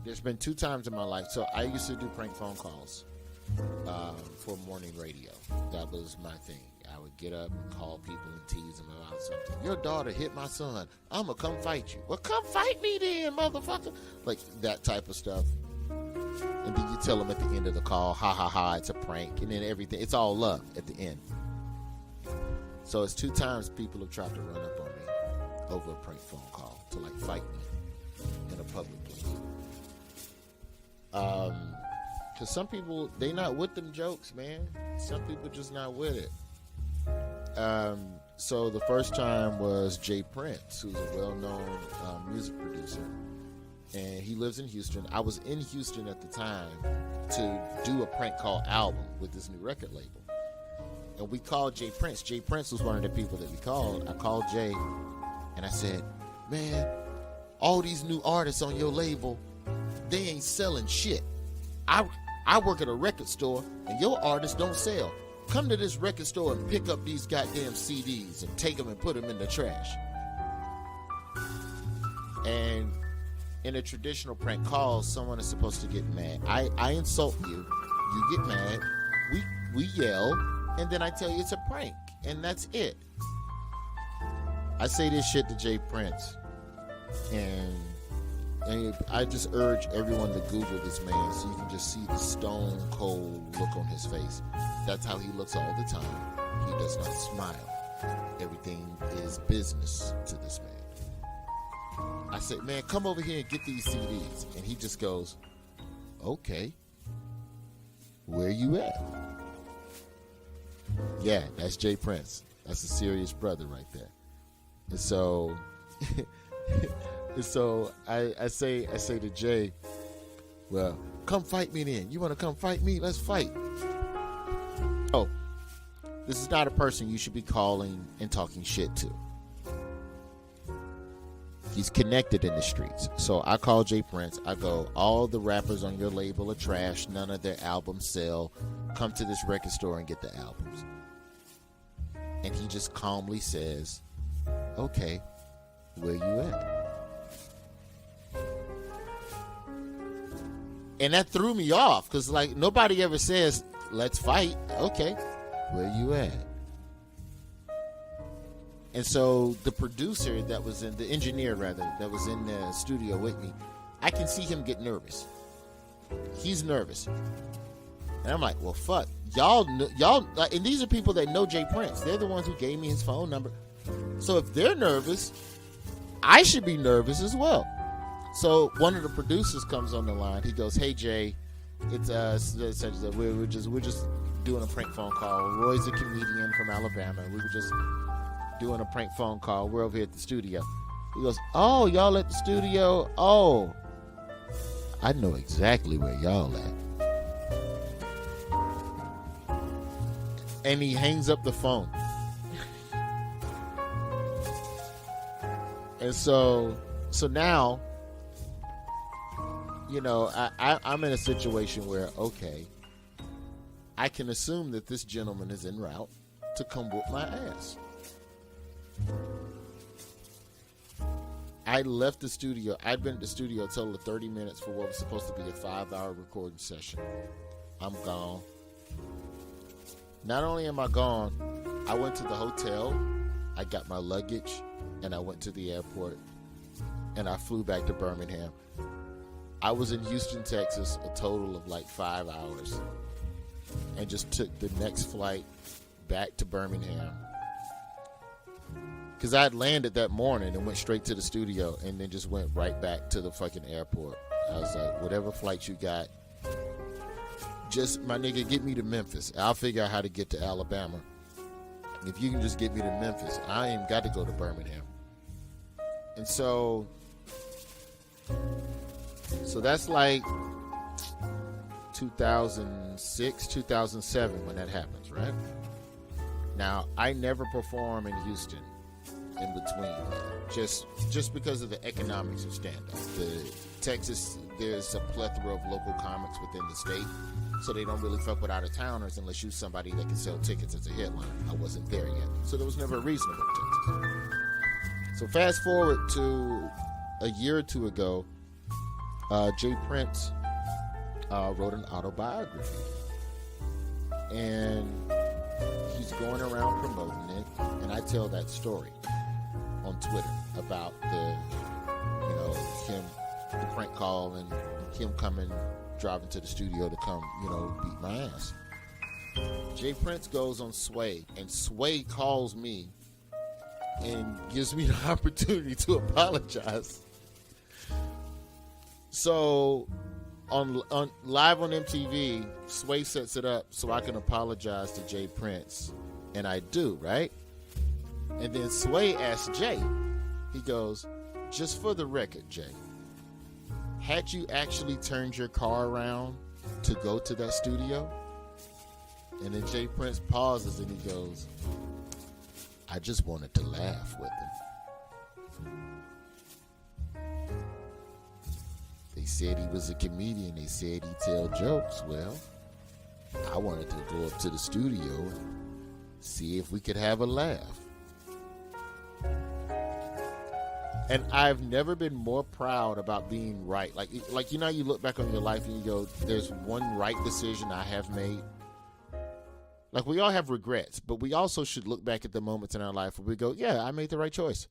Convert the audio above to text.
there's been 2 times in my life. So I used to do prank phone calls for morning radio. That was my thing. I would get up and call people and tease them about something. Your daughter hit my son. I'm going to come fight you. Well, come fight me then, motherfucker. Like that type of stuff. And then you tell them at the end of the call, ha, ha, ha, it's a prank. And then everything, it's all love at the end. So it's 2 times people have tried to run up on me over a prank phone call to like fight me in a public place. Because some people, they not with them jokes, man. Some people just not with it. So the first time was Jay Prince, who's a well-known music producer, and he lives in Houston. I was in Houston at the time to do a prank call album with this new record label, and we called Jay Prince. Jay Prince was one of the people that we called. I called Jay, and I said, man, all these new artists on your label, they ain't selling shit. I work at a record store, and your artists don't sell. Come to this record store and pick up these goddamn CDs and take them and put them in the trash. And in a traditional prank call, someone is supposed to get mad. I insult you, you get mad, we yell, and then I tell you it's a prank, and that's it. I say this shit to Jay Prince, and I just urge everyone to Google this man so you can just see the stone cold look on his face. That's how he looks all the time. He does not smile. Everything is business to this man. I said, man, come over here and get these CDs. And he just goes, okay, where you at? Yeah, that's Jay Prince. That's a serious brother right there. And so... And so I say to Jay, well, come fight me then. You want to come fight me? Let's fight. Oh, this is not a person you should be calling and talking shit to. He's connected in the streets. So I call Jay Prince. I go, all the rappers on your label are trash. None of their albums sell. Come to this record store and get the albums. And he just calmly says, okay, where you at? And that threw me off because, like, nobody ever says, let's fight. Okay, where you at? And so the producer that was in, the engineer rather, that was in the studio with me, I can see him get nervous. He's nervous. And I'm like, well, fuck. Y'all, and these are people that know Jay Prince. They're the ones who gave me his phone number. So if they're nervous, I should be nervous as well. So one of the producers comes on the line. He goes, "Hey Jay, it's we're just doing a prank phone call. Roy's a comedian from Alabama. We were just doing a prank phone call. We're over here at the studio." He goes, "Oh, y'all at the studio? Oh, I know exactly where y'all at." And he hangs up the phone. And so now, you know, I'm in a situation where, okay, I can assume that this gentleman is en route to come whoop my ass. I left the studio. I'd been at the studio a total of 30 minutes for what was supposed to be a 5-hour recording session. I'm gone. Not only am I gone, I went to the hotel, I got my luggage, and I went to the airport, and I flew back to Birmingham. I was in Houston, Texas, a total of like 5 hours, and just took the next flight back to Birmingham. Because I had landed that morning and went straight to the studio and then just went right back to the fucking airport. I was like, whatever flight you got, just, my nigga, get me to Memphis. I'll figure out how to get to Alabama. If you can just get me to Memphis, I ain't got to go to Birmingham. And so that's like 2006, 2007 when that happens, right? Now, I never perform in Houston in between, just because of the economics of stand-up. The Texas, there's a plethora of local comics within the state, so they don't really fuck with out-of-towners unless you're somebody that can sell tickets as a headliner. I wasn't there yet, so there was never a reason to go to Texas. So fast forward to a year or two ago, Jay Prince wrote an autobiography, and he's going around promoting it, and I tell that story on Twitter about him, the prank call, and him driving to the studio to come, beat my ass. Jay Prince goes on Sway, and Sway calls me and gives me the opportunity to apologize. So on live on MTV, Sway sets it up so I can apologize to Jay Prince, and I do, right? And then Sway asks Jay, he goes, "Just for the record, Jay, had you actually turned your car around to go to that studio?" And then Jay Prince pauses and he goes, "I just wanted to laugh with him. They said he was a comedian. They said he'd tell jokes. Well, I wanted to go up to the studio and see if we could have a laugh." And I've never been more proud about being right. Like you look back on your life and you go, there's one right decision I have made. Like, we all have regrets, but we also should look back at the moments in our life where we go, yeah, I made the right choice.